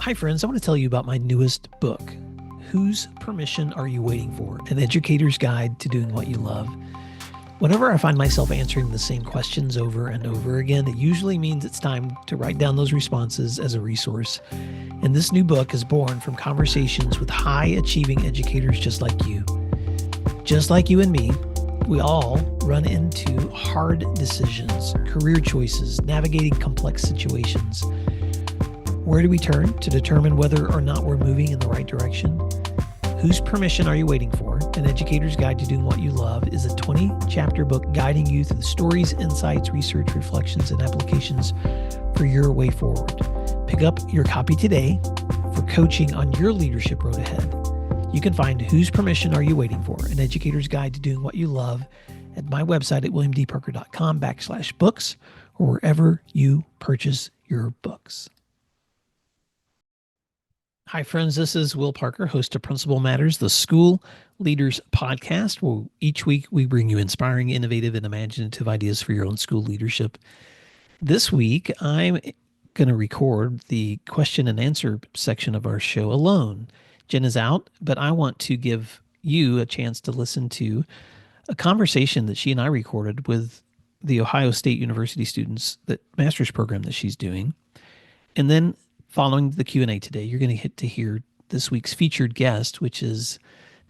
Hi, friends. I want to tell you about my newest book, Whose Permission Are You Waiting For? An Educator's Guide to Doing What You Love. Whenever I find myself answering the same questions over and over again, it usually means it's time to write down those responses as a resource. And this new book is born from conversations with high-achieving educators just like you. Just like you and me, we all run into hard decisions, career choices, navigating complex situations. Where do we turn to determine whether or not we're moving in the right direction? Whose Permission Are You Waiting For? An Educator's Guide to Doing What You Love is a 20-chapter book guiding you through the stories, insights, research, reflections, and applications for your way forward. Pick up your copy today for coaching on your leadership road ahead. You can find Whose Permission Are You Waiting For? An Educator's Guide to Doing What You Love at my website at williamdparker.com/books or wherever you purchase your books. Hi, friends. This is Will Parker, host of Principal Matters, the School Leaders Podcast, where each week we bring you inspiring, innovative, and imaginative ideas for your own school leadership. This week, I'm going to record the question and answer section of our show alone. Jen is out, but I want to give you a chance to listen to a conversation that she and I recorded with the Ohio State University students, that master's program that she's doing. And then following the Q&A today, you're going to get to hear this week's featured guest, which is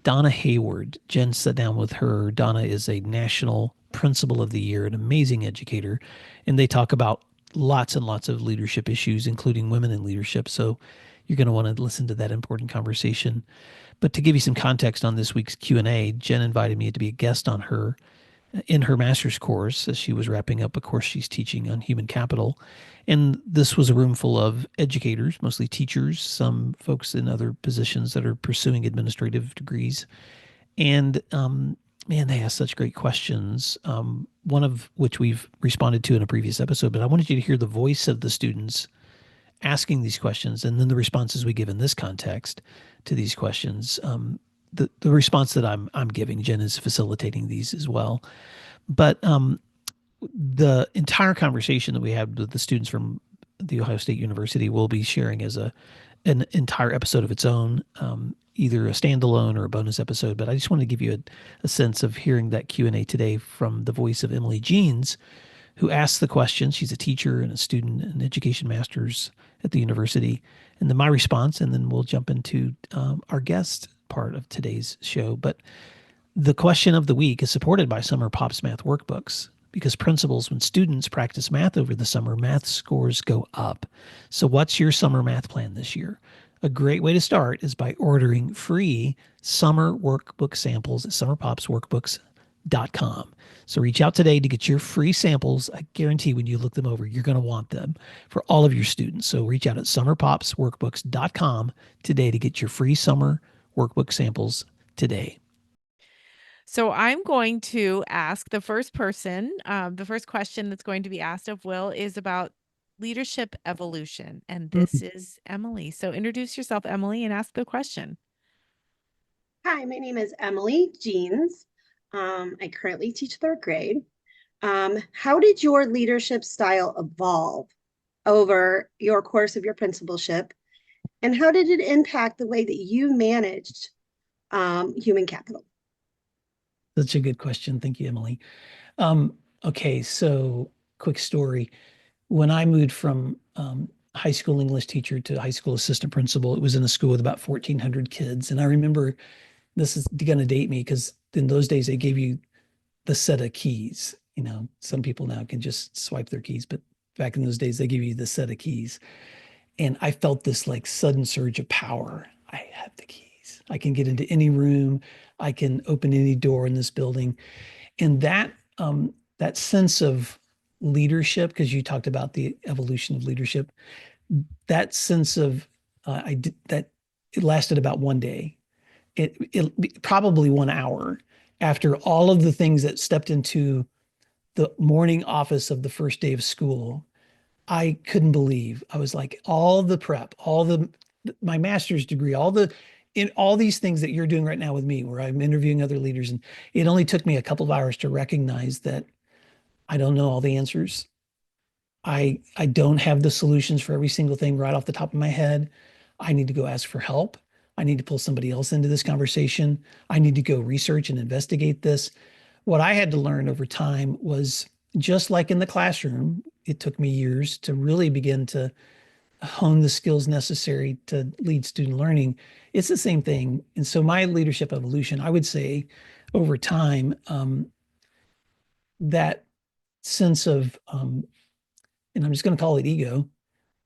Donna Hayward. Jen sat down with her. Donna is a National Principal of the Year, an amazing educator, and they talk about lots and lots of leadership issues, including women in leadership. So you're going to want to listen to that important conversation. But to give you some context on this week's Q&A, Jen invited me to be a guest on her in her master's course as she was wrapping up a course she's teaching on human capital. And this was a room full of educators, mostly teachers, some folks in other positions that are pursuing administrative degrees. And man, they asked such great questions, one of which we've responded to in a previous episode. But I wanted you to hear the voice of the students asking these questions and then the responses we give in this context to these questions. The response that I'm giving, Jen is facilitating these as well. But the entire conversation that we had with the students from the Ohio State University will be sharing as an entire episode of its own, either a standalone or a bonus episode. But I just want to give you a sense of hearing that Q&A today from the voice of Emily Jeans, who asked the question. She's a teacher and a student and education master's at the university. And then my response, and then we'll jump into our guest part of today's show. But the question of the week is supported by Summer Pops Math Workbooks, because principals, when students practice math over the summer, math scores go up. So what's your summer math plan this year? A great way to start is by ordering free summer workbook samples at summerpopsworkbooks.com. So reach out today to get your free samples. I guarantee when you look them over, you're going to want them for all of your students. So reach out at summerpopsworkbooks.com today to get your free summer workbook samples today. So I'm going to ask the first person, the first question that's going to be asked of Will is about leadership evolution. And this is Emily. So introduce yourself, Emily, and ask the question. Hi, my name is Emily Jeans. I currently teach third grade. How did your leadership style evolve over your course of your principalship? And how did it impact the way that you managed human capital? That's a good question. Thank you, Emily. Okay, so quick story. When I moved from high school English teacher to high school assistant principal, it was in a school with about 1,400 kids. And I remember, this is going to date me because in those days they gave you the set of keys. You know, some people now can just swipe their keys, but back in those days they gave you the set of keys. And I felt this like sudden surge of power. I have the keys. I can get into any room. I can open any door in this building. And that that sense of leadership, because you talked about the evolution of leadership, that sense of that it lasted about one day. It probably 1 hour after all of the things that stepped into the morning office of the first day of school. I couldn't believe. I was like, all the prep, my master's degree, all these things that you're doing right now with me, where I'm interviewing other leaders. And it only took me a couple of hours to recognize that I don't know all the answers. I don't have the solutions for every single thing right off the top of my head. I need to go ask for help. I need to pull somebody else into this conversation. I need to go research and investigate this. What I had to learn over time was, just like in the classroom, it took me years to really begin to hone the skills necessary to lead student learning. It's the same thing. And so my leadership evolution, I would say over time, that sense of, and I'm just going to call it ego,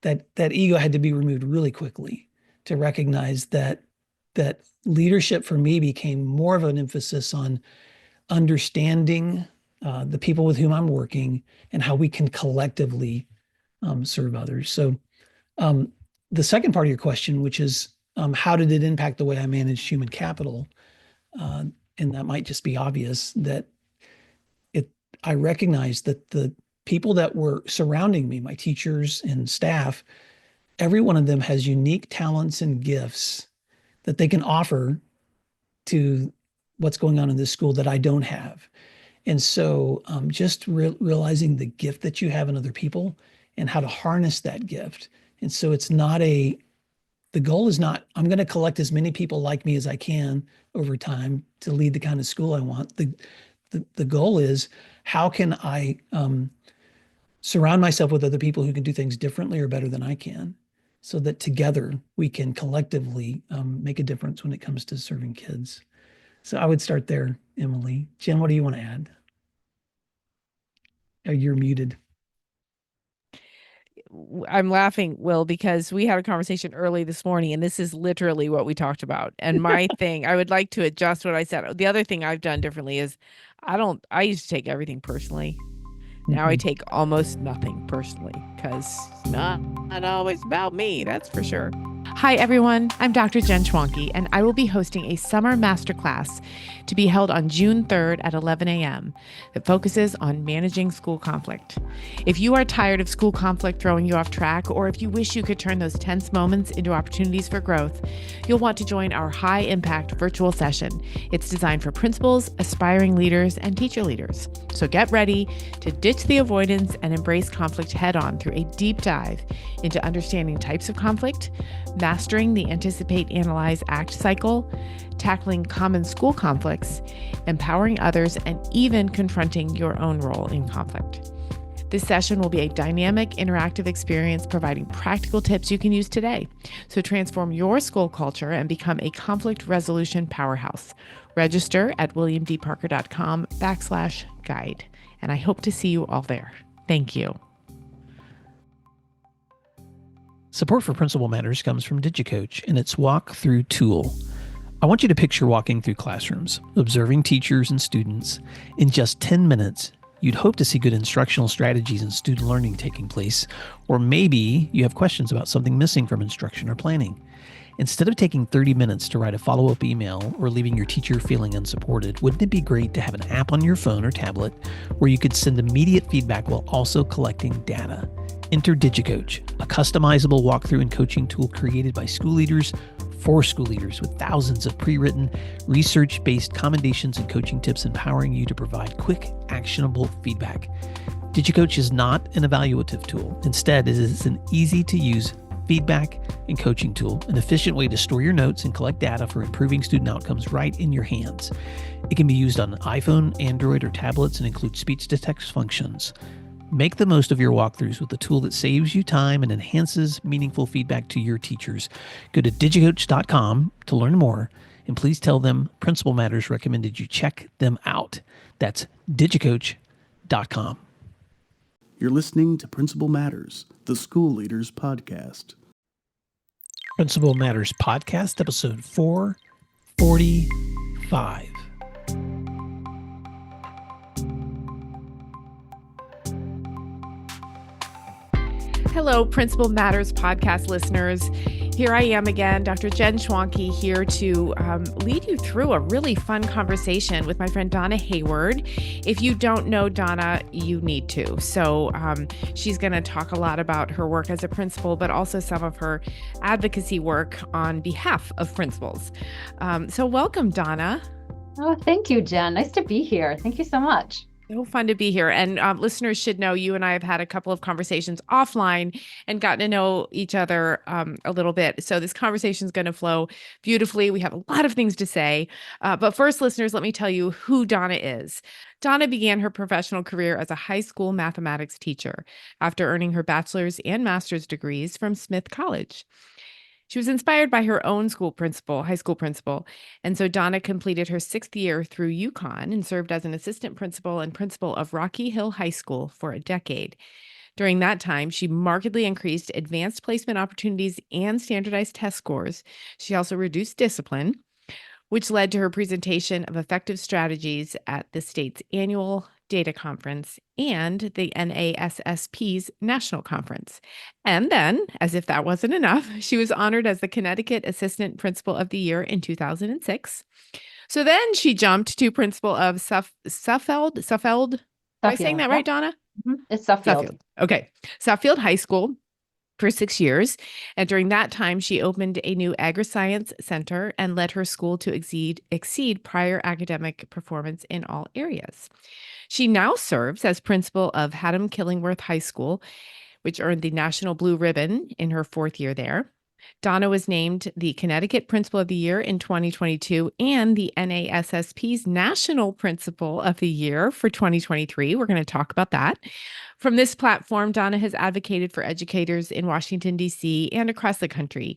that ego had to be removed really quickly to recognize that leadership for me became more of an emphasis on understanding the people with whom I'm working and how we can collectively serve others. So the second part of your question, which is how did it impact the way I managed human capital? And that might just be obvious that I recognized that the people that were surrounding me, my teachers and staff, every one of them has unique talents and gifts that they can offer to what's going on in this school that I don't have. And so just realizing the gift that you have in other people and how to harness that gift. And so it's not the goal is not, I'm going to collect as many people like me as I can over time to lead the kind of school I want. The goal is, how can I surround myself with other people who can do things differently or better than I can, so that together we can collectively make a difference when it comes to serving kids. So I would start there, Emily. Jen, what do you want to add? Oh, you're muted. I'm laughing, Will, because we had a conversation early this morning, and this is literally what we talked about. And my thing, I would like to adjust what I said. The other thing I've done differently is I used to take everything personally. Now I take almost nothing personally, because it's not always about me, that's for sure. Hi, everyone. I'm Dr. Jen Schwanke, and I will be hosting a summer masterclass to be held on June 3rd at 11 a.m. that focuses on managing school conflict. If you are tired of school conflict throwing you off track, or if you wish you could turn those tense moments into opportunities for growth, you'll want to join our high-impact virtual session. It's designed for principals, aspiring leaders, and teacher leaders. So get ready to ditch the avoidance and embrace conflict head-on through a deep dive into understanding types of conflict, mastering the anticipate, analyze, act cycle, tackling common school conflicts, empowering others, and even confronting your own role in conflict. This session will be a dynamic, interactive experience providing practical tips you can use today. So transform your school culture and become a conflict resolution powerhouse. Register at williamdparker.com/guide. And I hope to see you all there. Thank you. Support for Principal Matters comes from DigiCoach and its walk-through tool. I want you to picture walking through classrooms, observing teachers and students. In just 10 minutes, you'd hope to see good instructional strategies and student learning taking place, or maybe you have questions about something missing from instruction or planning. Instead of taking 30 minutes to write a follow-up email or leaving your teacher feeling unsupported, wouldn't it be great to have an app on your phone or tablet where you could send immediate feedback while also collecting data? Enter DigiCoach, a customizable walkthrough and coaching tool created by school leaders for school leaders, with thousands of pre-written, research-based commendations and coaching tips empowering you to provide quick, actionable feedback. DigiCoach is not an evaluative tool. Instead, it is an easy-to-use feedback and coaching tool, an efficient way to store your notes and collect data for improving student outcomes right in your hands. It can be used on iPhone, Android, or tablets and includes speech-to-text functions. Make the most of your walkthroughs with a tool that saves you time and enhances meaningful feedback to your teachers. Go to digicoach.com to learn more, and please tell them Principal Matters recommended you check them out. That's digicoach.com. You're listening to Principal Matters, the School Leaders Podcast. Principal Matters Podcast, episode 445. Hello, Principal Matters podcast listeners. Here I am again, Dr. Jen Schwanke, here to lead you through a really fun conversation with my friend Donna Hayward. If you don't know Donna, you need to. So she's going to talk a lot about her work as a principal, but also some of her advocacy work on behalf of principals. So welcome, Donna. Oh, thank you, Jen. Nice to be here. Thank you so much. So fun to be here. And listeners should know you and I have had a couple of conversations offline and gotten to know each other a little bit. So this conversation is going to flow beautifully. We have a lot of things to say. But first, listeners, let me tell you who Donna is. Donna began her professional career as a high school mathematics teacher after earning her bachelor's and master's degrees from Smith College. She was inspired by her own high school principal. And so Donna completed her 6th year through UConn and served as an assistant principal and principal of Rocky Hill High School for a decade. During that time, she markedly increased advanced placement opportunities and standardized test scores. She also reduced discipline, which led to her presentation of effective strategies at the state's annual data conference and the NASSP's national conference. And then, as if that wasn't enough, she was honored as the Connecticut Assistant Principal of the Year in 2006. So then she jumped to principal of Suffield. Am I saying that right, Donna? It's Suffield. Okay. Suffield High School for 6 years. And during that time, she opened a new agri-science center and led her school to exceed prior academic performance in all areas. She now serves as principal of Haddam Killingworth High School, which earned the National Blue Ribbon in her 4th year there. Donna was named the Connecticut Principal of the Year in 2022 and the NASSP's National Principal of the Year for 2023. We're going to talk about that. From this platform, Donna has advocated for educators in Washington, D.C. and across the country.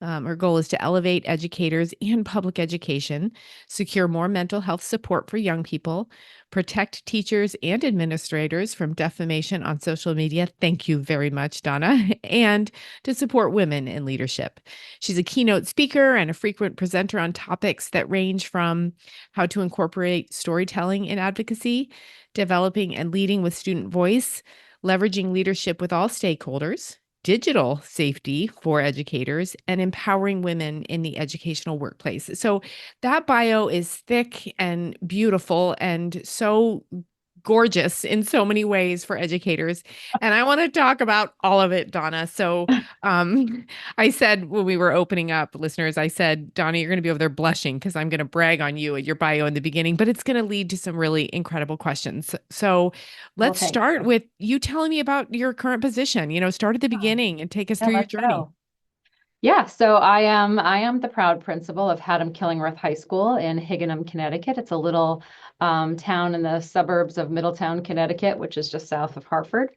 Her goal is to elevate educators and public education, secure more mental health support for young people, protect teachers and administrators from defamation on social media. Thank you very much, Donna. And to support women in leadership. She's a keynote speaker and a frequent presenter on topics that range from how to incorporate storytelling in advocacy, developing and leading with student voice, leveraging leadership with all stakeholders, digital safety for educators, and empowering women in the educational workplace. So that bio is thick and beautiful and so gorgeous in so many ways for educators. And I want to talk about all of it, Donna. So I said when we were opening up, listeners, I said, Donna, you're going to be over there blushing because I'm going to brag on you and your bio in the beginning, but it's going to lead to some really incredible questions. So let's start with you telling me about your current position. Start at the beginning and take us through your journey. Yeah, so I am the proud principal of Haddam Killingworth High School in Higganum, Connecticut. It's a little town in the suburbs of Middletown, Connecticut, which is just south of Hartford.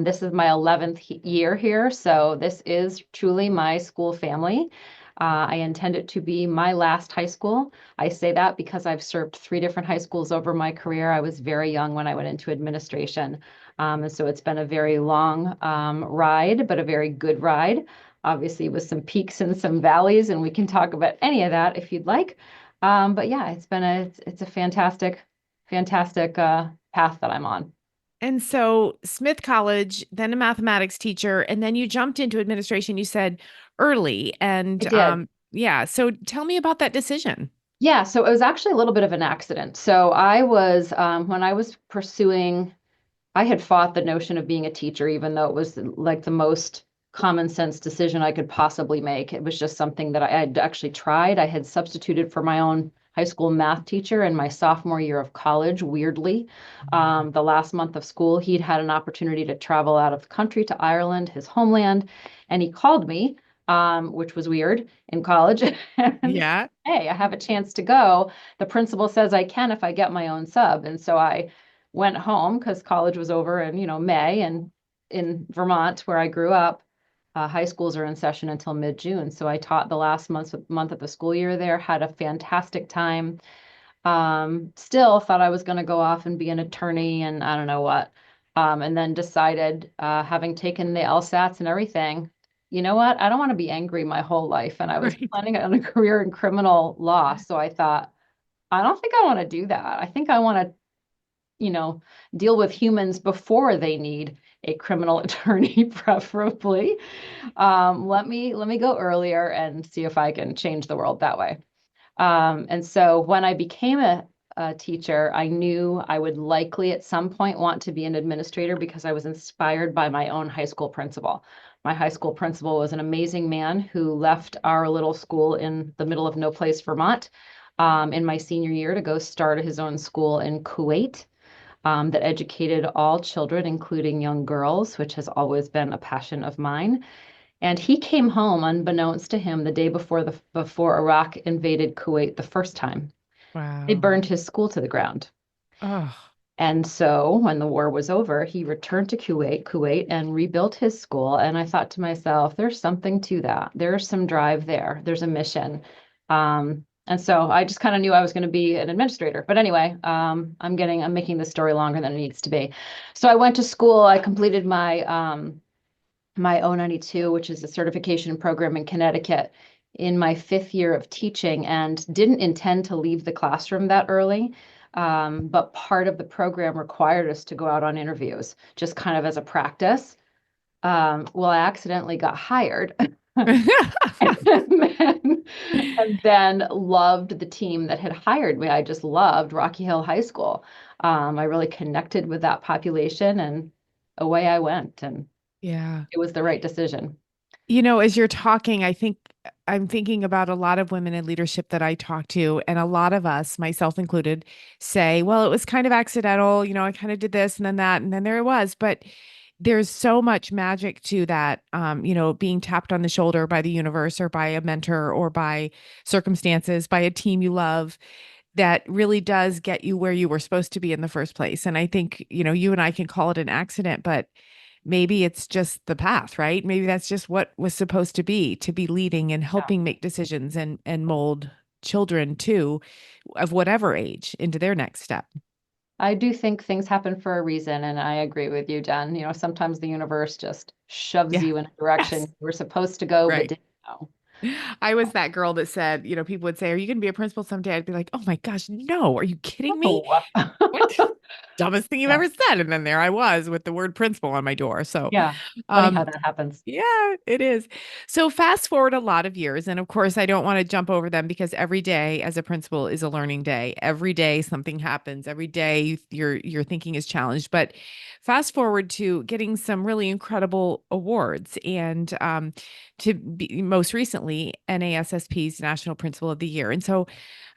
This is my 11th year here, so this is truly my school family. I intend it to be my last high school. I say that because I've served 3 different high schools over my career. I was very young when I went into administration, and so it's been a very long ride, but a very good ride. Obviously with some peaks and some valleys, and we can talk about any of that if you'd like. But yeah, it's a fantastic path that I'm on. And so Smith College, then a mathematics teacher, and then you jumped into administration, you said early. And yeah, so tell me about that decision. Yeah, so it was actually a little bit of an accident. So I was, when I was pursuing, I had fought the notion of being a teacher, even though it was like the most common sense decision I could possibly make. It was just something that I had actually tried. I had substituted for my own high school math teacher in my sophomore year of college, weirdly. The last month of school, he'd had an opportunity to travel out of the country to Ireland, his homeland, and he called me, which was weird in college. Yeah. Hey, I have a chance to go. The principal says I can if I get my own sub. And so I went home because college was over in, May, and in Vermont, where I grew up, high schools are in session until mid-June. So I taught the last month of the school year there, had a fantastic time. Still thought I was going to go off and be an attorney and I don't know what. And then decided, having taken the LSATs and everything, you know what? I don't want to be angry my whole life. And I was planning on a career in criminal law. So I thought, I don't think I want to do that. I think I want to, deal with humans before they need a criminal attorney, preferably. Let me go earlier and see if I can change the world that way. And so when I became a teacher, I knew I would likely at some point want to be an administrator because I was inspired by my own high school principal. My high school principal was an amazing man who left our little school in the middle of no place, Vermont, in my senior year to go start his own school in Kuwait. that educated all children, including young girls, which has always been a passion of mine. And he came home unbeknownst to him the day before Iraq invaded Kuwait the first time. They Wow. burned his school to the ground. Oh, And so when the war was over, he returned to Kuwait and rebuilt his school. And I thought to myself, there's something to that. There's some drive there. There's a mission. And so I just kind of knew I was going to be an administrator. But anyway, I'm making this story longer than it needs to be. So I went to school. I completed my O92, which is a certification program in Connecticut, in my 5th year of teaching, and didn't intend to leave the classroom that early. But part of the program required us to go out on interviews, just kind of as a practice. Well, I accidentally got hired and then loved the team that had hired me. I just loved Rocky Hill High School. I really connected with that population, and away I went. And yeah. it was the right decision. As you're talking, I'm thinking about a lot of women in leadership that I talk to, and a lot of us, myself included, say, well, it was kind of accidental. I kind of did this and then that, and then there it was. But there's so much magic to that, being tapped on the shoulder by the universe or by a mentor or by circumstances, by a team you love, that really does get you where you were supposed to be in the first place. And I think, you and I can call it an accident, but maybe it's just the path, right? Maybe that's just what was supposed to be leading and helping make decisions and mold children too, of whatever age, into their next step. I do think things happen for a reason, and I agree with you, Jen. Sometimes the universe just shoves you in a direction you were supposed to go, but didn't know. I was that girl that said, people would say, "Are you going to be a principal someday?" I'd be like, "Oh my gosh, no. Are you kidding me? What? Dumbest thing you've ever said." And then there I was with the word principal on my door. So yeah, funny how that happens. Yeah, it is. So fast forward a lot of years. And of course, I don't want to jump over them because every day as a principal is a learning day. Every day something happens. Every day your thinking is challenged. But fast forward to getting some really incredible awards, and to be most recently NASSP's National Principal of the Year. And so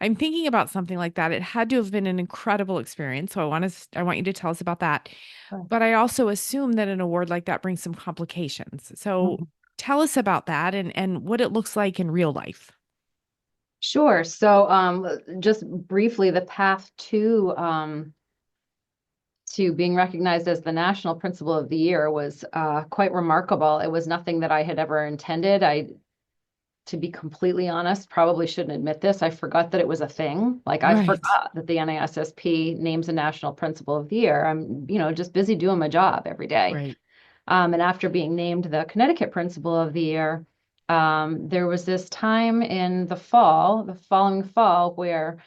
I'm thinking about something like that. It had to have been an incredible experience. So I want you to tell us about that. Sure. But I also assume that an award like that brings some complications. So tell us about that and what it looks like in real life. Sure. So just briefly, the path to being recognized as the National Principal of the Year was quite remarkable. It was nothing that I had ever intended. To be completely honest, probably shouldn't admit this. I forgot that it was a thing. Like I forgot that the NASSP names a National Principal of the Year. I'm, just busy doing my job every day. Right. And after being named the Connecticut Principal of the Year, there was this time in the following fall, where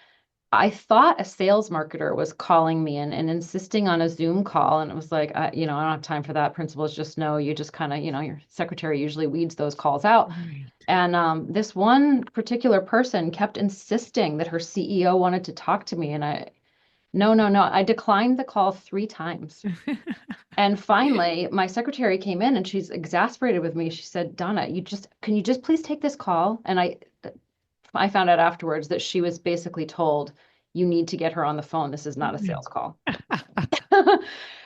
I thought a sales marketer was calling me and insisting on a Zoom call. And it was like, I don't have time for that. Principals just know you just kind of, your secretary usually weeds those calls out. Right. And this one particular person kept insisting that her CEO wanted to talk to me. And no. I declined the call 3 times. And finally, my secretary came in and she's exasperated with me. She said, "Donna, can you just please take this call?" And I found out afterwards that she was basically told, "You need to get her on the phone. This is not a sales call."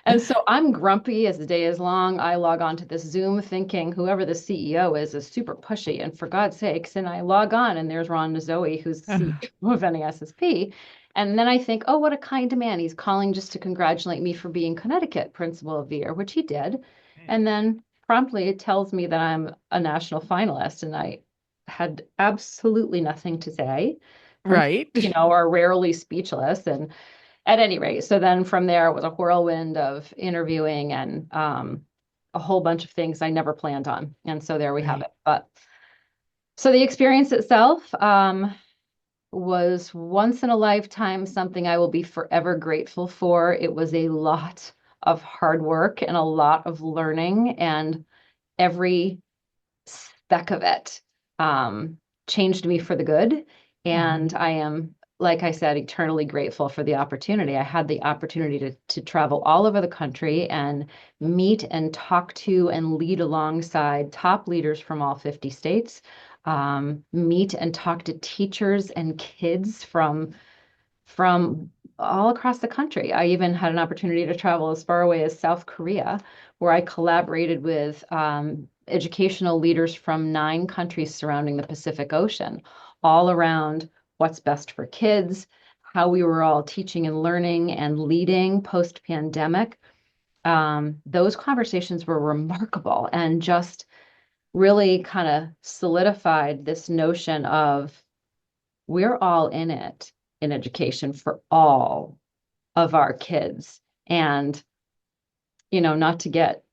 And so I'm grumpy as the day is long. I log on to this Zoom thinking whoever the CEO is super pushy, and for God's sakes. And I log on and there's Ron Nazoe, who's CEO of NASSP. And then I think, oh, what a kind man. He's calling just to congratulate me for being Connecticut Principal of the Year, which he did. And then promptly it tells me that I'm a national finalist, and I had absolutely nothing to say. Right. Are rarely speechless. And at any rate, so then from there it was a whirlwind of interviewing and a whole bunch of things I never planned on. And so there we have it. But so the experience itself was once in a lifetime, something I will be forever grateful for. It was a lot of hard work and a lot of learning, and every speck of it changed me for the good. And I am, like I said, eternally grateful for the opportunity. I had the opportunity to travel all over the country and meet and talk to and lead alongside top leaders from all 50 states, meet and talk to teachers and kids from all across the country. I even had an opportunity to travel as far away as South Korea, where I collaborated with educational leaders from 9 countries surrounding the Pacific Ocean, all around what's best for kids, how we were all teaching and learning and leading post-pandemic. Those conversations were remarkable and just really kind of solidified this notion of we're all in it in education for all of our kids. And, not to get,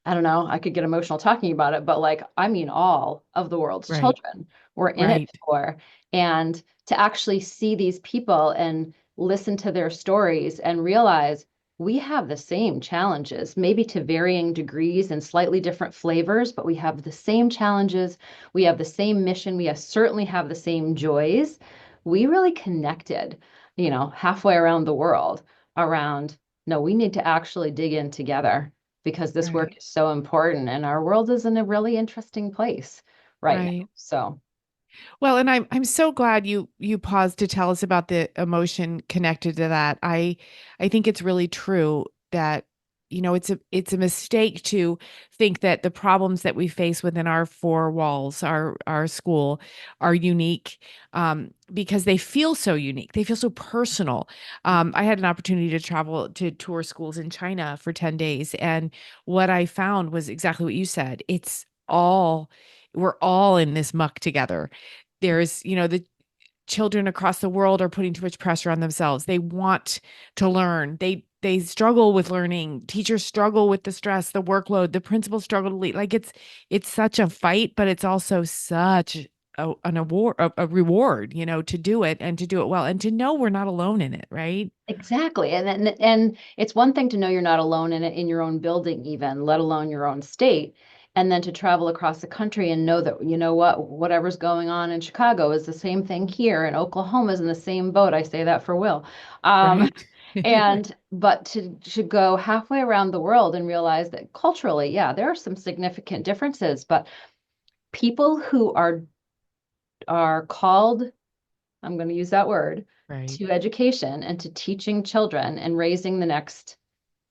I don't know, I could get emotional talking about it, but like, I mean, all of the world's Right. children we're in it for. And to actually see these people and listen to their stories and realize we have the same challenges, maybe to varying degrees and slightly different flavors, but we have the same challenges. We have the same mission. We certainly have the same joys. We really connected, halfway around the world around, no, we need to actually dig in together because this work is so important and our world is in a really interesting place right now. So well, and I'm so glad you paused to tell us about the emotion connected to that. I think it's really true that it's a mistake to think that the problems that we face within our 4 walls, our school, are unique, because they feel so unique. They feel so personal. I had an opportunity to travel to tour schools in China for 10 days, and what I found was exactly what you said. We're all in this muck together. There's, the children across the world are putting too much pressure on themselves. They want to learn. They struggle with learning. Teachers struggle with the stress, the workload. The principals struggle to lead. Like it's such a fight, but it's also such an award, a reward, to do it and to do it well and to know we're not alone in it, right? exactly. And it's one thing to know you're not alone in it in your own building, even, let alone your own state. And then to travel across the country and know that, whatever's going on in Chicago is the same thing here, and Oklahoma's in the same boat. I say that for Will. Right. But to go halfway around the world and realize that culturally, yeah, there are some significant differences, but people who are called, I'm going to use that word, Right. to education and to teaching children and raising the next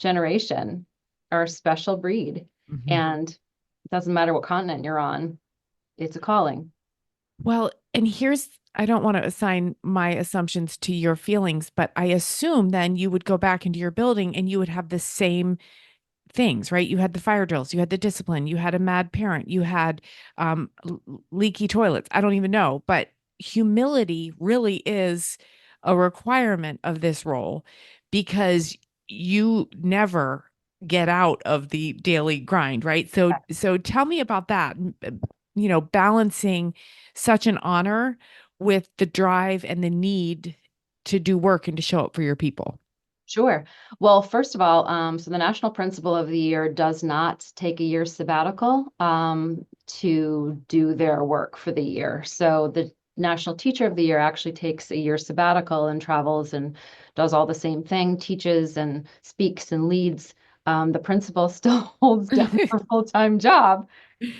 generation are a special breed. Mhm. And it doesn't matter what continent you're on, it's a calling. Well, and I don't want to assign my assumptions to your feelings, but I assume then you would go back into your building and you would have the same things, right? You had the fire drills, you had the discipline, you had a mad parent, you had leaky toilets. I don't even know, but humility really is a requirement of this role because you never get out of the daily grind, right? So tell me about that. Balancing such an honor with the drive and the need to do work and to show up for your people. Sure. Well, first of all, so the National Principal of the Year does not take a year's sabbatical to do their work for the year. So the National Teacher of the Year actually takes a year's sabbatical and travels and does all the same thing, teaches and speaks and leads. The principal still holds down her full-time job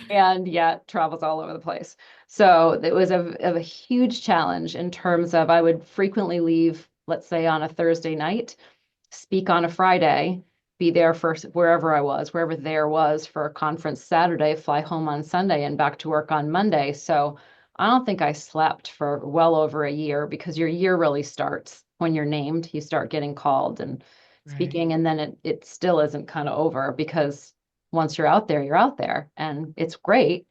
and yet travels all over the place. So it was a huge challenge in terms of I would frequently leave, let's say on a Thursday night, speak on a Friday, be there for wherever I was, wherever there was for a conference Saturday, fly home on Sunday and back to work on Monday. So I don't think I slept for well over a year because your year really starts when you're named. You start getting called and speaking, and then it still isn't kind of over because once you're out there and it's great,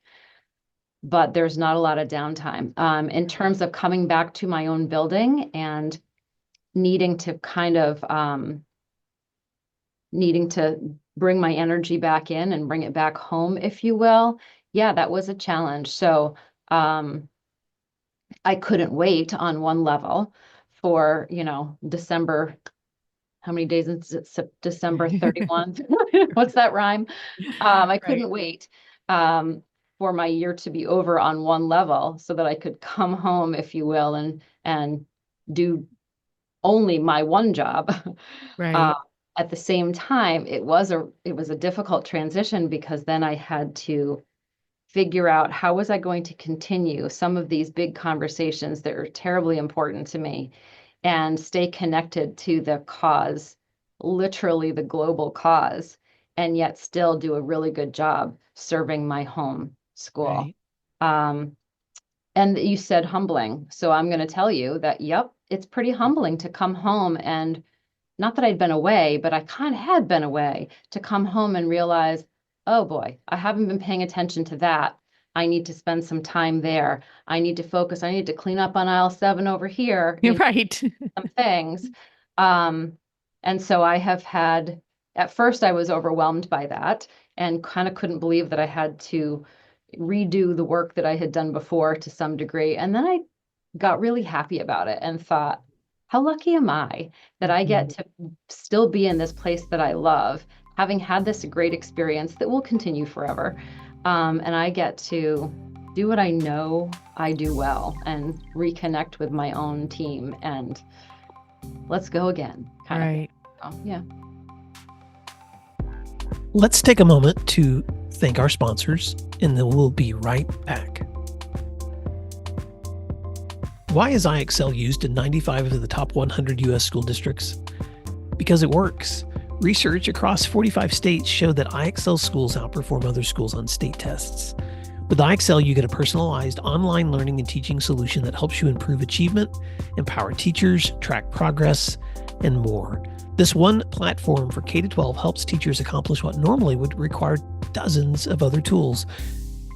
but there's not a lot of downtime. In terms of coming back to my own building and needing to kind of needing to bring my energy back in and bring it back home, if you will. Yeah, that was a challenge. So I couldn't wait on one level for, December. How many days is it? December 31? What's that rhyme? I couldn't wait for my year to be over on one level so that I could come home, if you will, and do only my one job. Right. At the same time, it was a difficult transition because then I had to figure out how was I going to continue some of these big conversations that are terribly important to me and stay connected to the cause, literally the global cause, and yet still do a really good job serving my home school. Right. And you said humbling. So I'm going to tell you that, yep, it's pretty humbling to come home, and not that I'd been away, but I kind of had been away, to come home and realize, oh boy, I haven't been paying attention to that. I need to spend some time there. I need to focus. I need to clean up on aisle 7 over here. You're right. Some things. And so I have had, at first I was overwhelmed by that and kind of couldn't believe that I had to redo the work that I had done before to some degree. And then I got really happy about it and thought, how lucky am I that I get to still be in this place that I love, having had this great experience that will continue forever. And I get to do what I know I do well and reconnect with my own team and let's go again. Right. Yeah. Let's take a moment to thank our sponsors, and then we'll be right back. Why is IXL used in 95 of the top 100 U.S. school districts? Because it works. Research across 45 states show that IXL schools outperform other schools on state tests. With IXL, you get a personalized online learning and teaching solution that helps you improve achievement, empower teachers, track progress, and more. This one platform for K-12 helps teachers accomplish what normally would require dozens of other tools.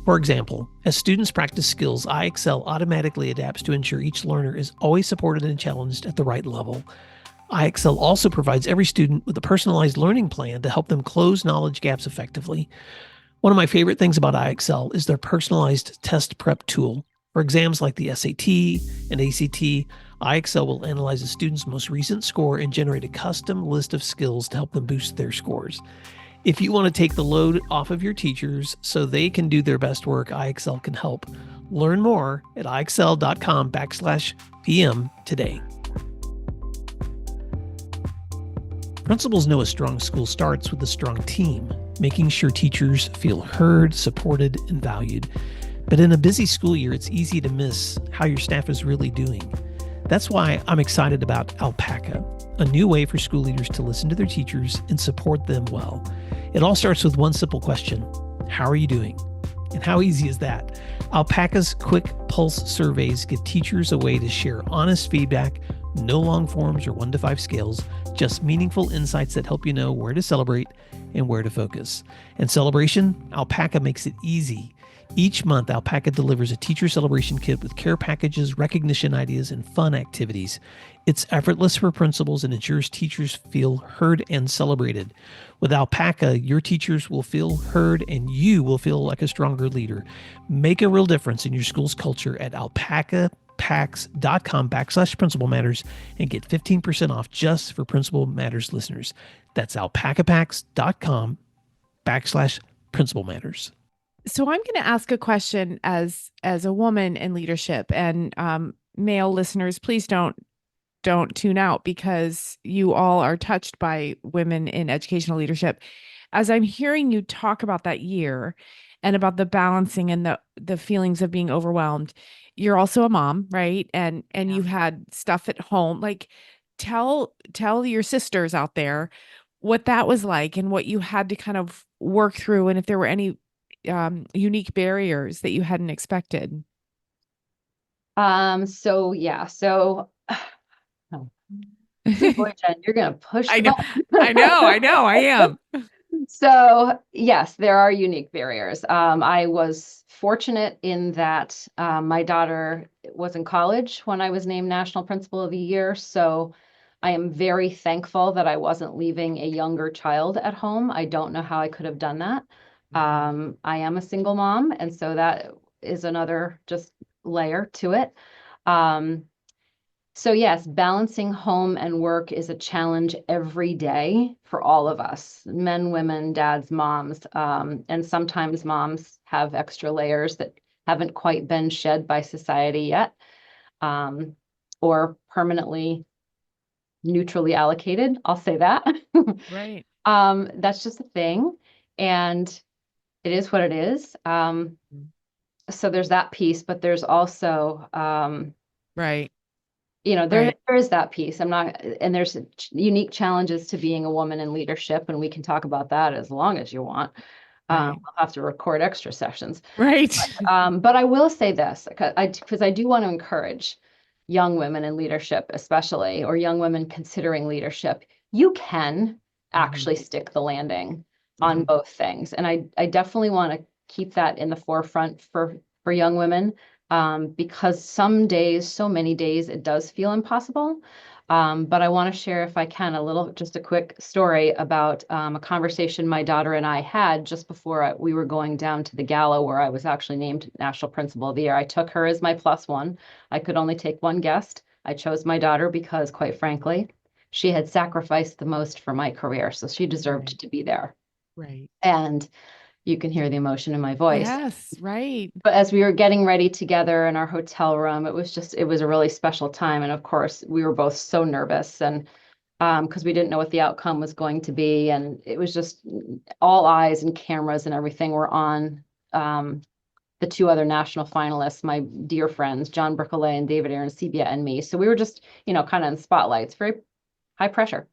For example, as students practice skills, IXL automatically adapts to ensure each learner is always supported and challenged at the right level. IXL also provides every student with a personalized learning plan to help them close knowledge gaps effectively. One of my favorite things about IXL is their personalized test prep tool. For exams like the SAT and ACT, IXL will analyze a student's most recent score and generate a custom list of skills to help them boost their scores. If you want to take the load off of your teachers so they can do their best work, IXL can help. Learn more at IXL.com/PM today. Principals know a strong school starts with a strong team, making sure teachers feel heard, supported, and valued. But in a busy school year, it's easy to miss how your staff is really doing. That's why I'm excited about Alpaca, a new way for school leaders to listen to their teachers and support them well. It all starts with one simple question: how are you doing? And how easy is that? Alpaca's quick pulse surveys give teachers a way to share honest feedback, no long forms or 1 to 5 scales, just meaningful insights that help you know where to celebrate and where to focus. And celebration, Alpaca makes it easy. Each month, Alpaca delivers a teacher celebration kit with care packages, recognition ideas, and fun activities. It's effortless for principals and ensures teachers feel heard and celebrated. With Alpaca, your teachers will feel heard and you will feel like a stronger leader. Make a real difference in your school's culture at alpacapacks.com/Principal Matters and get 15% off just for Principal Matters listeners. That's alpacapacks.com/Principal Matters. So I'm going to ask a question as a woman in leadership, and male listeners, please don't tune out because you all are touched by women in educational leadership. As I'm hearing you talk about that year and about the balancing and the feelings of being overwhelmed, you're also a mom, right? And you've had stuff at home. Like, tell your sisters out there what that was like and what you had to kind of work through, and if there were any unique barriers that you hadn't expected. So boy, Jen, you're gonna push. I know, I am. So yes, there are unique barriers. I was fortunate in that my daughter was in college when I was named National Principal of the Year. So I am very thankful that I wasn't leaving a younger child at home. I don't know how I could have done that. I am a single mom, and so that is another just layer to it. So yes, balancing home and work is a challenge every day for all of us, men, women, dads, moms. And sometimes moms have extra layers that haven't quite been shed by society yet, or permanently neutrally allocated. I'll say that. Right. That's just a thing. And it is what it is. So there's that piece, but there's also, right. Right. there is that piece. And there's unique challenges to being a woman in leadership, and we can talk about that as long as you want. Right. I'll have to record extra sessions. Right. But I will say this, because I do want to encourage young women in leadership, especially, or young women considering leadership. You can actually stick the landing on Mhm. both things. And I definitely want to keep that in the forefront for young women, because some days, so many days, it does feel impossible. But I want to share, if I can, just a quick story about a conversation my daughter and I had just before we were going down to the gala where I was actually named National Principal of the Year. I took her as my +1. I could only take one guest. I chose my daughter because, quite frankly, she had sacrificed the most for my career, so she deserved Right. to be there. Right. And you can hear the emotion in my voice. Yes. Right. But as we were getting ready together in our hotel room, it was a really special time. And of course, we were both so nervous, and because we didn't know what the outcome was going to be. And it was just all eyes and cameras and everything were on the two other national finalists, my dear friends, John Berkeley and David Arancibia, and me. So we were just, kind of in spotlights, very high pressure.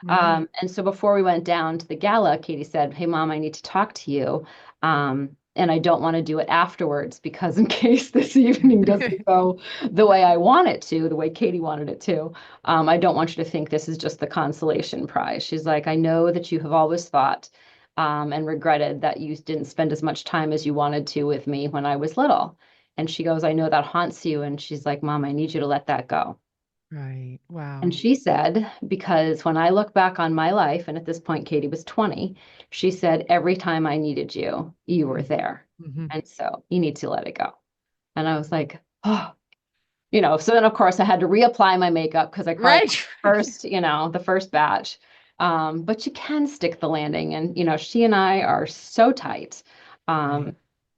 Right. And so before we went down to the gala, Katie said, "Hey, Mom, I need to talk to you. And I don't want to do it afterwards because in case this evening doesn't go the way I want it to, the way Katie wanted it to, I don't want you to think this is just the consolation prize." She's like, "I know that you have always thought and regretted that you didn't spend as much time as you wanted to with me when I was little." And she goes, "I know that haunts you." And she's like, "Mom, I need you to let that go." Right. And Wow. she said, because when I look back on my life, and at this point, Katie was 20, she said, "Every time I needed you, you were there. Mhm. And so you need to let it go." And I was like, oh, so then of course I had to reapply my makeup because I cried Right. the first batch. But you can stick the landing. And, she and I are so tight. Right.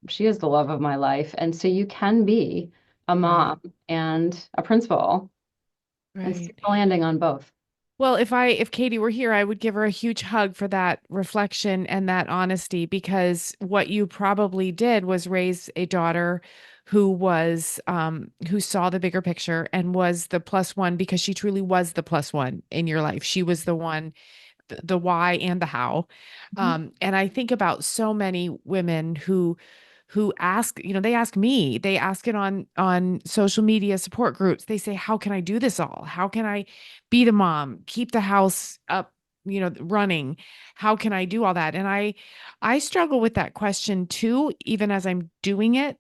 She is the love of my life. And so you can be a Right. mom and a principal and Right. stick the landing on both. Well, if Katie were here, I would give her a huge hug for that reflection and that honesty, because what you probably did was raise a daughter who saw the bigger picture and was the +1, because she truly was the +1 in your life. She was the one, the why and the how. And I think about so many women who ask, they ask me, they ask it on social media support groups. They say, how can I do this all? How can I be the mom, keep the house up, running? How can I do all that? And I struggle with that question too, even as I'm doing it.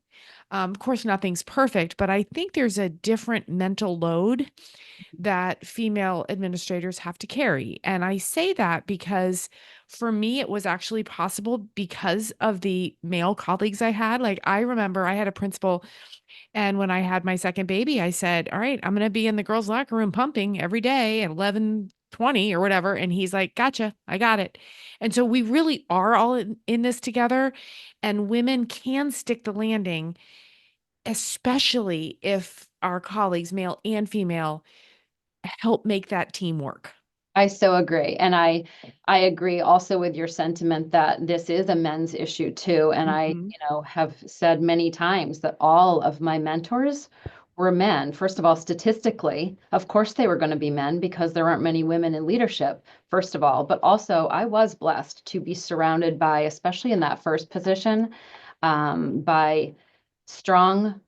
Of course, nothing's perfect, but I think there's a different mental load that female administrators have to carry. And I say that because for me, it was actually possible because of the male colleagues I had. Like, I remember I had a principal, and when I had my second baby, I said, "All right, I'm going to be in the girls' locker room pumping every day at 11:20 or whatever." And he's like, "Gotcha, I got it." And so we really are all in this together, and women can stick the landing, especially if our colleagues, male and female, help make that team work. I so agree. And I agree also with your sentiment that this is a men's issue too. And I, Mhm. have said many times that all of my mentors were men. First of all, statistically, of course they were going to be men because there aren't many women in leadership, first of all. But also I was blessed to be surrounded by, especially in that first position, by strong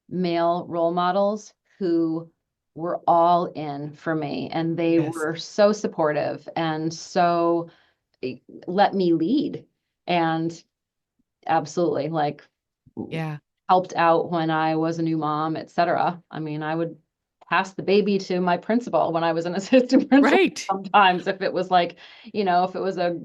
male role models who were all in for me, and they Yes. were so supportive and so let me lead, and absolutely Yeah. helped out when I was a new mom, etc. I mean, I would pass the baby to my principal when I was an assistant principal Right. sometimes if it was if it was a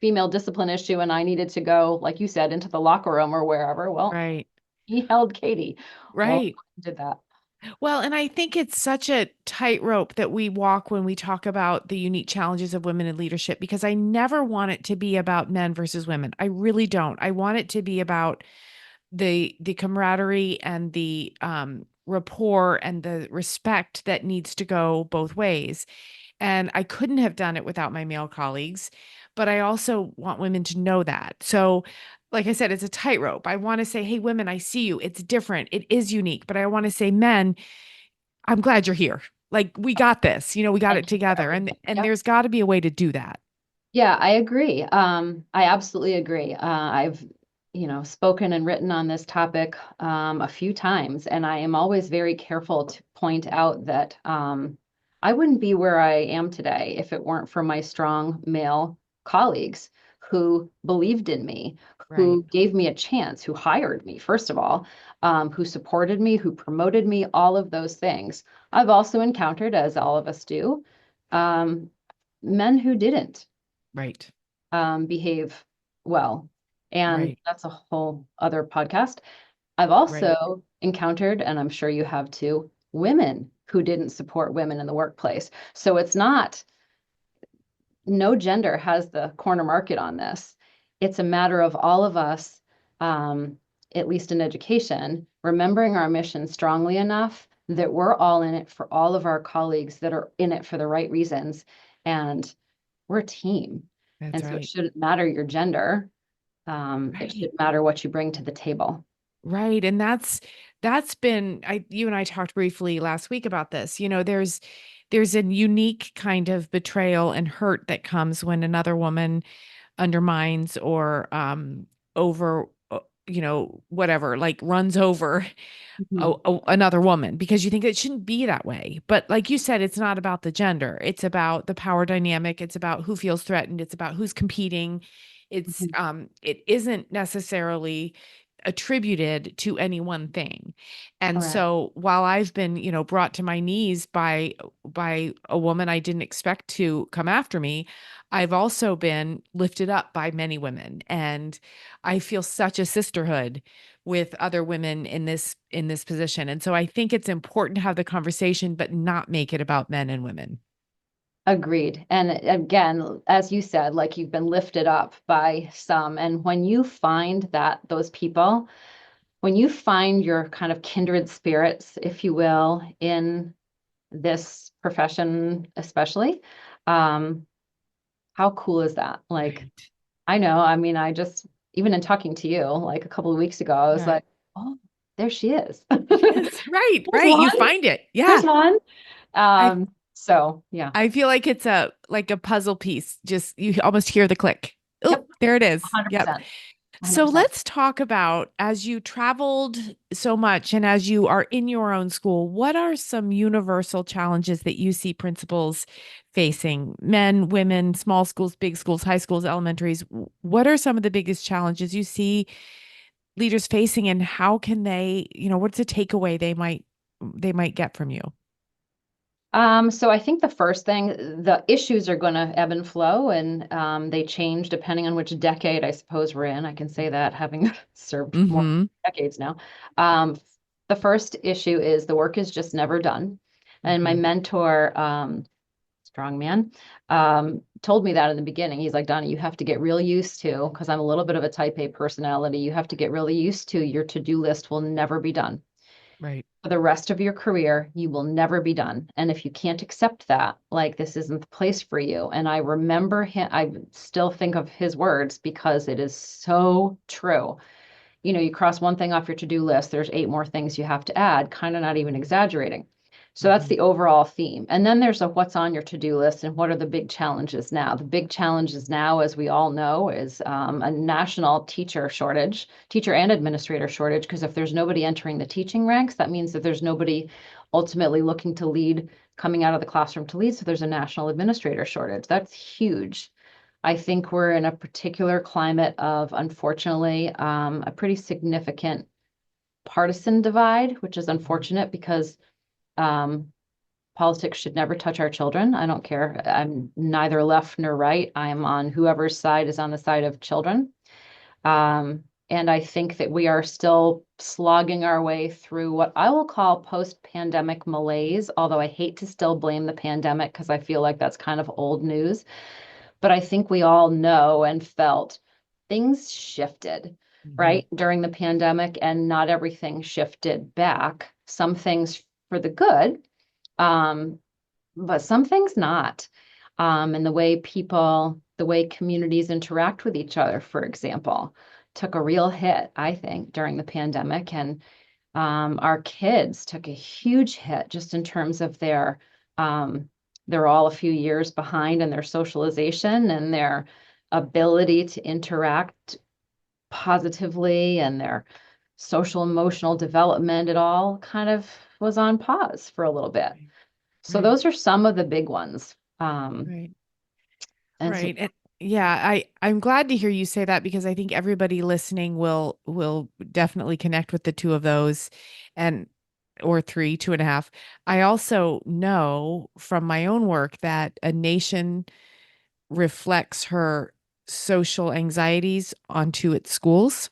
female discipline issue and I needed to go, like you said, into the locker room or wherever. Well, Right. he held Katie while Right. I did that. Well, and I think it's such a tightrope that we walk when we talk about the unique challenges of women in leadership, because I never want it to be about men versus women. I really don't. I want it to be about the camaraderie and the rapport and the respect that needs to go both ways. And I couldn't have done it without my male colleagues, but I also want women to know that. So, like I said, it's a tightrope. I want to say, hey, women, I see you. It's different. It is unique. But I want to say, men, I'm glad you're here. Like, we got this, we got it together. And Yep. there's got to be a way to do that. Yeah, I agree. I absolutely agree. I've, spoken and written on this topic a few times, and I am always very careful to point out that I wouldn't be where I am today if it weren't for my strong male colleagues who believed in me, who gave me a chance, who hired me, first of all, who supported me, who promoted me, all of those things. I've also encountered, as all of us do, men who didn't Right. behave well. And Right. that's a whole other podcast. I've also encountered, and I'm sure you have too, women who didn't support women in the workplace. So it's not, no gender has the corner market on this. It's a matter of all of us, at least in education, remembering our mission strongly enough that we're all in it for all of our colleagues that are in it for the right reasons. And we're a team. That's So it right. shouldn't matter your gender. It should matter what you bring to the table. Right. And that's been, you and I talked briefly last week about this. There's a unique kind of betrayal and hurt that comes when another woman undermines or over whatever, like runs over another woman, because you think it shouldn't be that way. But like you said, it's not about the gender. It's about the power dynamic. It's about who feels threatened. It's about who's competing. It's it isn't necessarily attributed to any one thing. And Correct. so while I've been, brought to my knees by a woman I didn't expect to come after me, I've also been lifted up by many women. And I feel such a sisterhood with other women in this position. And so I think it's important to have the conversation, but not make it about men and women. Agreed. And again, as you said, like, you've been lifted up by some. And when you find those people, when you find your kind of kindred spirits, if you will, in this profession, especially, how cool is that? Like, Right. I know, I mean, even in talking to you, like a couple of weeks ago, I was like, oh, there she is. Yes, right. There's You one. find it. Yeah. There's one. I So yeah. I feel like it's a puzzle piece. Just you almost hear the click. Oh, Yep. there it is. 100%. Yep. 100%. So let's talk about, as you traveled so much and as you are in your own school, what are some universal challenges that you see principals facing? Men, women, small schools, big schools, high schools, elementaries. What are some of the biggest challenges you see leaders facing, and how can they, what's a takeaway they might get from you? So I think the first thing, the issues are going to ebb and flow, and they change depending on which decade I suppose we're in. I can say that, having served more decades now. The first issue is the work is just never done. And my mentor, strong man, told me that in the beginning. He's like, Donna, you have to get real used to, because I'm a little bit of a type A personality, you have to get really used to your to-do list will never be done. Right. For the rest of your career, you will never be done. And if you can't accept that, like, this isn't the place for you. And I remember him, I still think of his words because it is so true. You cross one thing off your to-do list, there's 8 more things you have to add, kind of not even exaggerating. So that's the overall theme. And then there's a what's on your to-do list and what are the big challenges now. The big challenges now, as we all know, is a national teacher and administrator shortage, because if there's nobody entering the teaching ranks, that means that there's nobody ultimately looking to lead, coming out of the classroom to lead. So there's a national administrator shortage. That's huge. I think we're in a particular climate of, unfortunately, a pretty significant partisan divide, which is unfortunate because politics should never touch our children. I don't care. I'm neither left nor right. I'm on whoever's side is on the side of children. And I think that we are still slogging our way through what I will call post-pandemic malaise, although I hate to still blame the pandemic because I feel like that's kind of old news. But I think we all know and felt things shifted, right, during the pandemic, and not everything shifted back. Some things for the good, but some things not. And the way communities interact with each other, for example, took a real hit, I think, during the pandemic. And Our kids took a huge hit just in terms of they're all a few years behind in their socialization and their ability to interact positively and their social emotional development. It all kind of was on pause for a little bit. So Right. those are some of the big ones. Right. And so Right. And yeah, I'm glad to hear you say that, because I think everybody listening will definitely connect with the two of those, and or three, two and a half. I also know from my own work that a nation reflects her social anxieties onto its schools.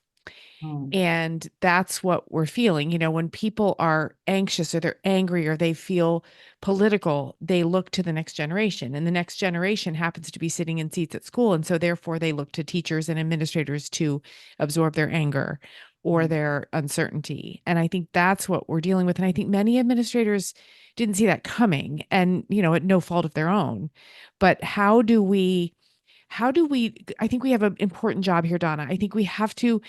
mm, And that's what we're feeling. When people are anxious or they're angry or they feel political, they look to the next generation. And the next generation happens to be sitting in seats at school. And so therefore they look to teachers and administrators to absorb their anger or mm, their uncertainty. And I think that's what we're dealing with. And I think many administrators didn't see that coming, and, at no fault of their own. But I think we have an important job here, Donna. I think we have to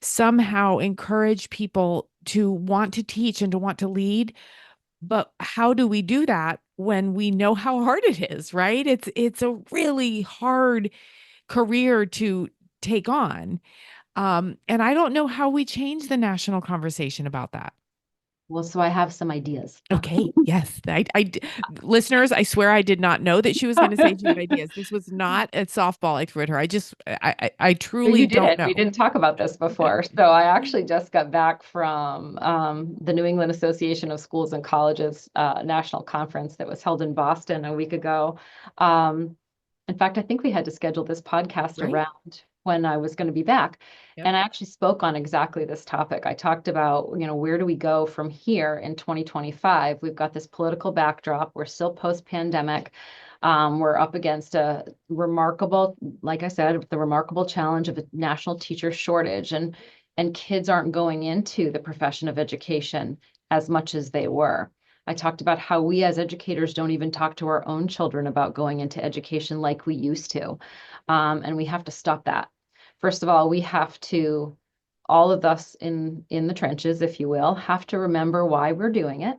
somehow encourage people to want to teach and to want to lead. But how do we do that when we know how hard it is, right? It's a really hard career to take on. And I don't know how we change the national conversation about that. well, so I have some ideas. Okay. Yes. Listeners, I swear I did not know that she was going to say she had ideas. This was not a softball I threw at her. I So truly you don't did. know. We didn't talk about this before. So I actually just got back from the New England Association of Schools and Colleges national conference that was held in Boston a week ago. In fact, I think we had to schedule this podcast Right. around when I was going to be back. Yep. And I actually spoke on exactly this topic. I talked about, where do we go from here in 2025? We've got this political backdrop. We're still post-pandemic. We're up against a remarkable, like I said, the remarkable challenge of a national teacher shortage, and kids aren't going into the profession of education as much as they were. I talked about how we as educators don't even talk to our own children about going into education like we used to. And we have to stop that. First of all, we have to, all of us in the trenches, if you will, have to remember why we're doing it.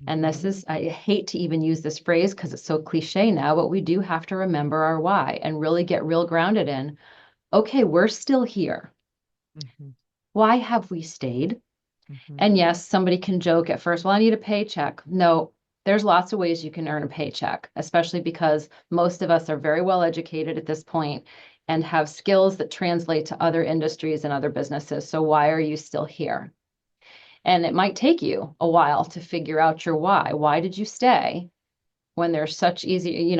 And this is, I hate to even use this phrase because it's so cliche now, but we do have to remember our why and really get real grounded in, okay, we're still here. Mhm. Why have we stayed? Mhm. And yes, somebody can joke at first, well, I need a paycheck. No, there's lots of ways you can earn a paycheck, especially because most of us are very well educated at this point and have skills that translate to other industries and other businesses. So why are you still here? And it might take you a while to figure out your why. Why did you stay when there's such easy, you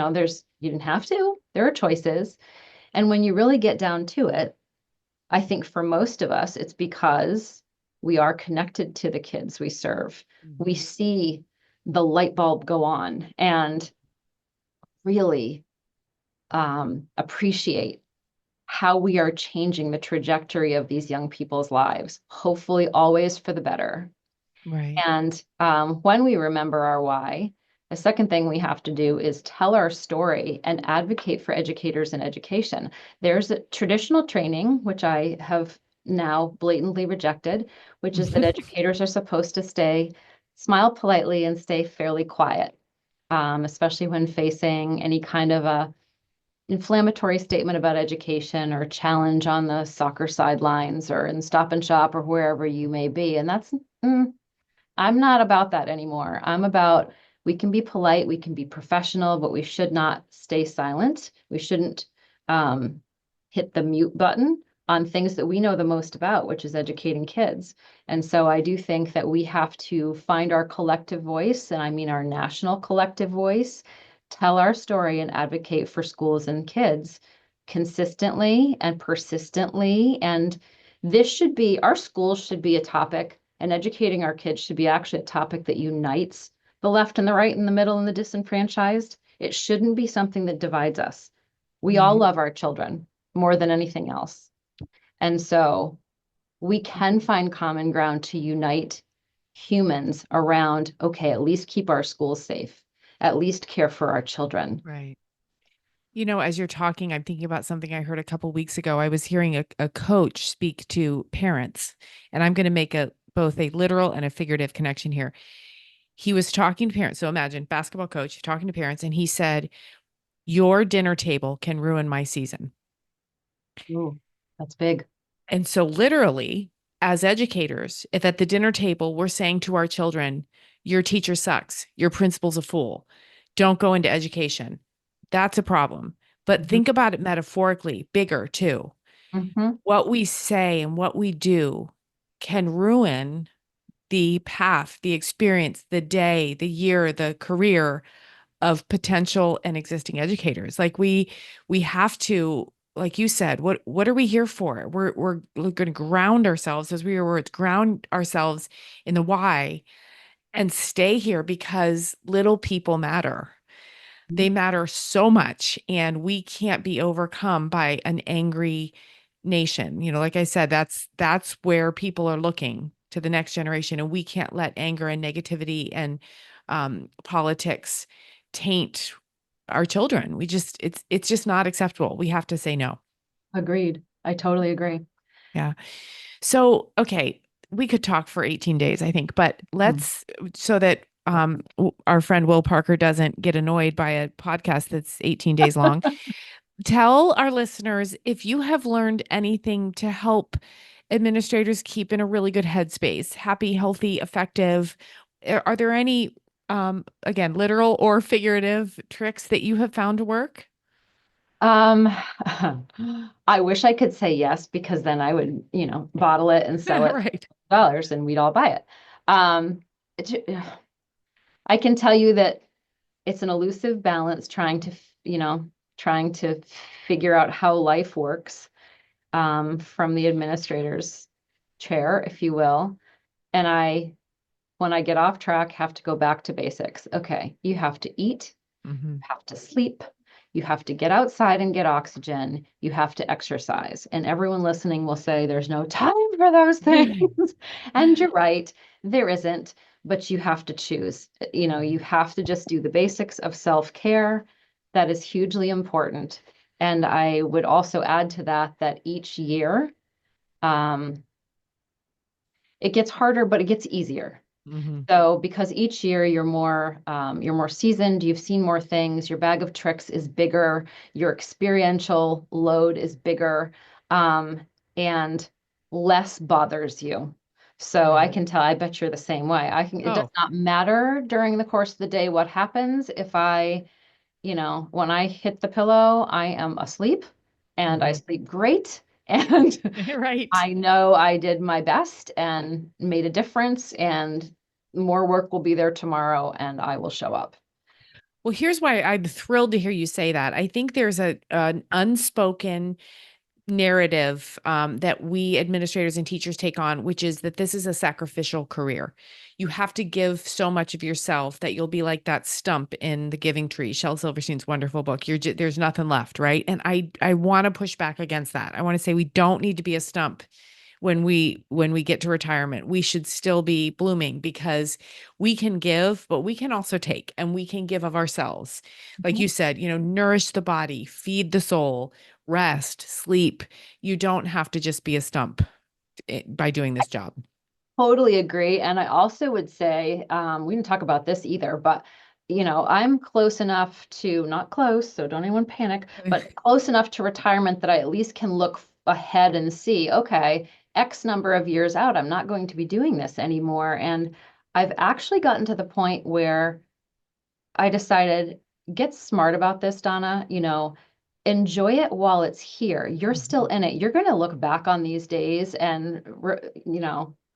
didn't have to, there are choices. And when you really get down to it, I think for most of us, it's because we are connected to the kids we serve. We see the light bulb go on and really appreciate how we are changing the trajectory of these young people's lives, hopefully always for the better. Right. And when we remember our why, the second thing we have to do is tell our story and advocate for educators and education. There's a traditional training, which I have now blatantly rejected, which is that educators are supposed to smile politely and stay fairly quiet, especially when facing any kind of a inflammatory statement about education or challenge on the soccer sidelines or in Stop and Shop or wherever you may be. And I'm not about that anymore. I'm about, we can be polite, we can be professional, but we should not stay silent. We shouldn't hit the mute button on things that we know the most about, which is educating kids. And so I do think that we have to find our collective voice, and I mean our national collective voice, tell our story and advocate for schools and kids consistently and persistently. And our schools should be a topic, and educating our kids should be actually a topic that unites the left and the right and the middle and the disenfranchised. It shouldn't be something that divides us. We all love our children more than anything else. And so we can find common ground to unite humans around, okay, at least keep our schools safe, at least care for our children. Right. As you're talking, I'm thinking about something I heard a couple weeks ago. I was hearing a coach speak to parents, and I'm going to make a both a literal and a figurative connection here. He was talking to parents. So imagine basketball coach talking to parents, and he said, your dinner table can ruin my season. Ooh, that's big. And so literally, as educators, if at the dinner table we're saying to our children, your teacher sucks, your principal's a fool, don't go into education, that's a problem. But think about it metaphorically, bigger too. What we say and what we do can ruin the path, the experience, the day, the year, the career of potential and existing educators. Like we have to, like you said, what are we here for? We're going to ground ourselves, as we were, ground ourselves in the why and stay here because little people matter. They matter so much, and we can't be overcome by an angry nation. Like I said, that's where people are looking to the next generation, and we can't let anger and negativity and politics taint our children. It's just not acceptable. We have to say no. Agreed. I totally agree. Yeah. So, okay, we could talk for 18 days, I think, but let's, so that our friend Will Parker doesn't get annoyed by a podcast that's 18 days long. Tell our listeners if you have learned anything to help administrators keep in a really good headspace, happy, healthy, effective. Are there any, again, literal or figurative tricks that you have found to work? I wish I could say yes, because then I would, bottle it and sell it Right. $dollars and we'd all buy it. I can tell you that it's an elusive balance trying to figure out how life works, from the administrator's chair, if you will. And when I get off track, have to go back to basics. Okay, you have to eat, you have to sleep, you have to get outside and get oxygen, you have to exercise. And everyone listening will say there's no time for those things. And you're right, there isn't, but you have to choose. You have to just do the basics of self-care. That is hugely important. And I would also add to that each year, it gets harder, but it gets easier. So because each year you're more seasoned, you've seen more things, your bag of tricks is bigger, your experiential load is bigger, and less bothers you. So I can tell, I bet you're the same way. It does not matter during the course of the day what happens. If when I hit the pillow, I am asleep and I sleep great. And Right. I know I did my best and made a difference, and more work will be there tomorrow and I will show up. Well, here's why I'm thrilled to hear you say that. I think there's an unspoken narrative that we administrators and teachers take on, which is that this is a sacrificial career. You have to give so much of yourself that you'll be like that stump in The Giving Tree, Shel Silverstein's wonderful book. There's nothing left, right? And I want to push back against that. I want to say we don't need to be a stump when we get to retirement. We should still be blooming, because we can give, but we can also take, and we can give of ourselves. Like you said, nourish the body, feed the soul, rest, sleep. You don't have to just be a stump by doing this job. Totally agree. And I also would say, we didn't talk about this either, but I'm close enough to, not close, so don't anyone panic, but close enough to retirement that I at least can look ahead and see, okay, X number of years out, I'm not going to be doing this anymore. And I've actually gotten to the point where I decided, get smart about this, Donna, enjoy it while it's here. You're still in it. You're going to look back on these days and,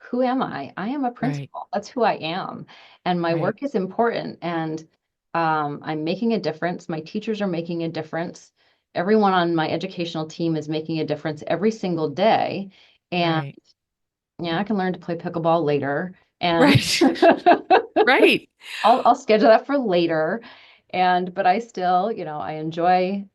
who am I? I am a principal. Right. That's who I am. And my work is important. And I'm making a difference. My teachers are making a difference. Everyone on my educational team is making a difference every single day. And I can learn to play pickleball later. And Right. I'll schedule that for later. But I still, I enjoy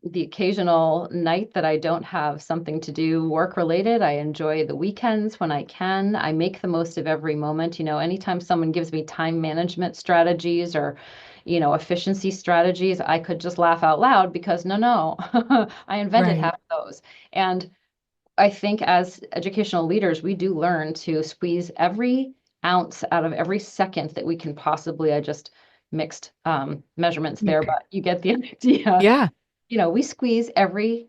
the occasional night that I don't have something to do work related. I enjoy the weekends when I can. I make the most of every moment. Anytime someone gives me time management strategies or, efficiency strategies, I could just laugh out loud, because no, I invented half of those. And I think as educational leaders, we do learn to squeeze every ounce out of every second that we can possibly. I just mixed measurements there, but you get the idea. Yeah. We squeeze every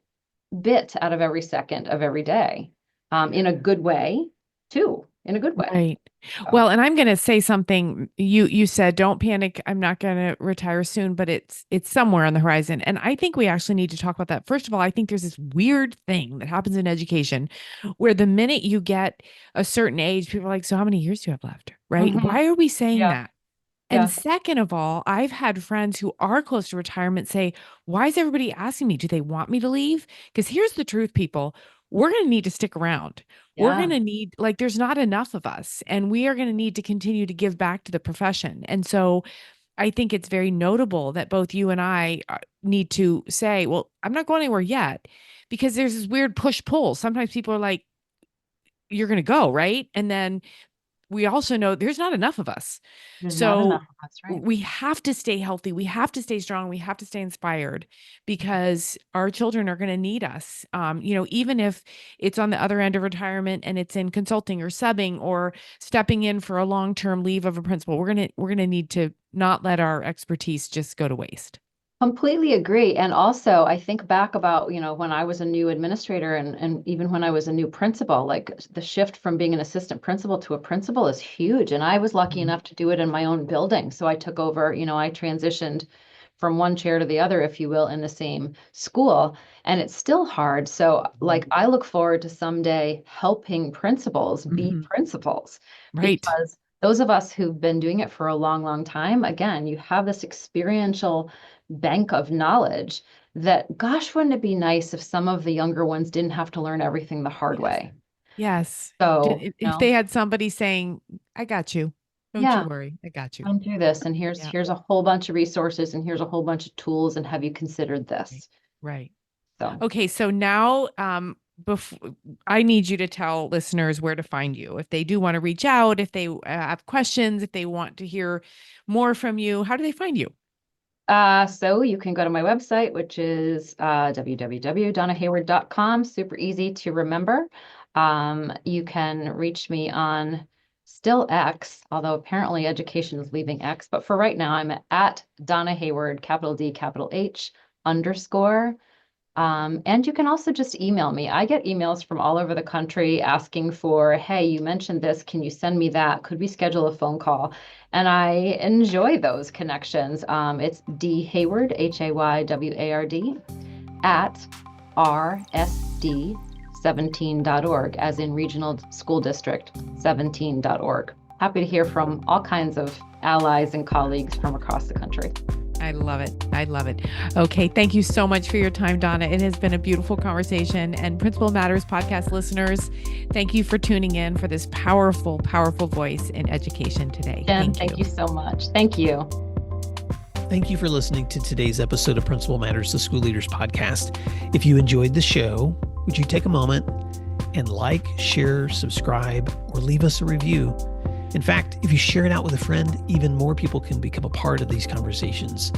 bit out of every second of every day, in a good way too, in a good way. Right. So, Well, and I'm going to say something. You said, don't panic. I'm not going to retire soon, but it's somewhere on the horizon. And I think we actually need to talk about that. First of all, I think there's this weird thing that happens in education where the minute you get a certain age, people are like, so how many years do you have left? Right. Mhm. Why are we saying Yeah. that? And Yeah. second of all, I've had friends who are close to retirement say, why is everybody asking me? Do they want me to leave? Because here's the truth, people. We're going to need to stick around. We're going to need, like, there's not enough of us, and we are going to need to continue to give back to the profession. And so I think it's very notable that both you and I need to say, well, I'm not going anywhere yet, because there's this weird push pull. Sometimes people are like, you're going to go, right? And then we also know there's not enough of us. There's not So enough. That's right. we have to stay healthy. We have to stay strong. We have to stay inspired, because our children are going to need us. Even if it's on the other end of retirement and it's in consulting or subbing or stepping in for a long-term leave of a principal, we're going to need to not let our expertise just go to waste. Completely agree. And also, I think back about, when I was a new administrator and even when I was a new principal, like the shift from being an assistant principal to a principal is huge. And I was lucky enough to do it in my own building. So I took over, I transitioned from one chair to the other, if you will, in the same school. And it's still hard. So like, I look forward to someday helping principals be principals. Right. Because those of us who've been doing it for a long, long time, again, you have this experiential bank of knowledge that, gosh, wouldn't it be nice if some of the younger ones didn't have to learn everything the hard way? Yes. So, if they had somebody saying, I got you. Don't you worry. I got you. Run through this, and here's a whole bunch of resources, and here's a whole bunch of tools, and have you considered this? Right. So, okay. So now, before I need you to tell listeners where to find you. If they do want to reach out, if they have questions, if they want to hear more from you, how do they find you? So you can go to my website, which is www.donnahayward.com. Super easy to remember. You can reach me on still X, although apparently education is leaving X. But for right now, I'm at Donna Hayward, capital D, capital H, _ and you can also just email me. I get emails from all over the country asking for, hey, you mentioned this. Can you send me that? Could we schedule a phone call? And I enjoy those connections. It's dhayward, HAYWARD, at rsd17.org, as in Regional School District 17.org. Happy to hear from all kinds of allies and colleagues from across the country. I love it. I love it. Okay. Thank you so much for your time, Donna. It has been a beautiful conversation. And Principal Matters podcast listeners, thank you for tuning in for this powerful, powerful voice in education today. Jen, thank you so much. Thank you. Thank you for listening to today's episode of Principal Matters, the School Leaders Podcast. If you enjoyed the show, would you take a moment and like, share, subscribe, or leave us a review? In fact, if you share it out with a friend, even more people can become a part of these conversations.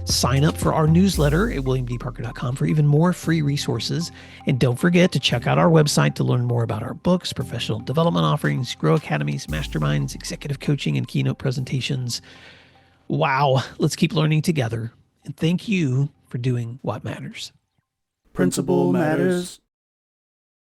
Sign up for our newsletter at williamdparker.com for even more free resources. And don't forget to check out our website to learn more about our books, professional development offerings, Grow Academies, masterminds, executive coaching, and keynote presentations. Wow, let's keep learning together. And thank you for doing what matters. Principal Matters.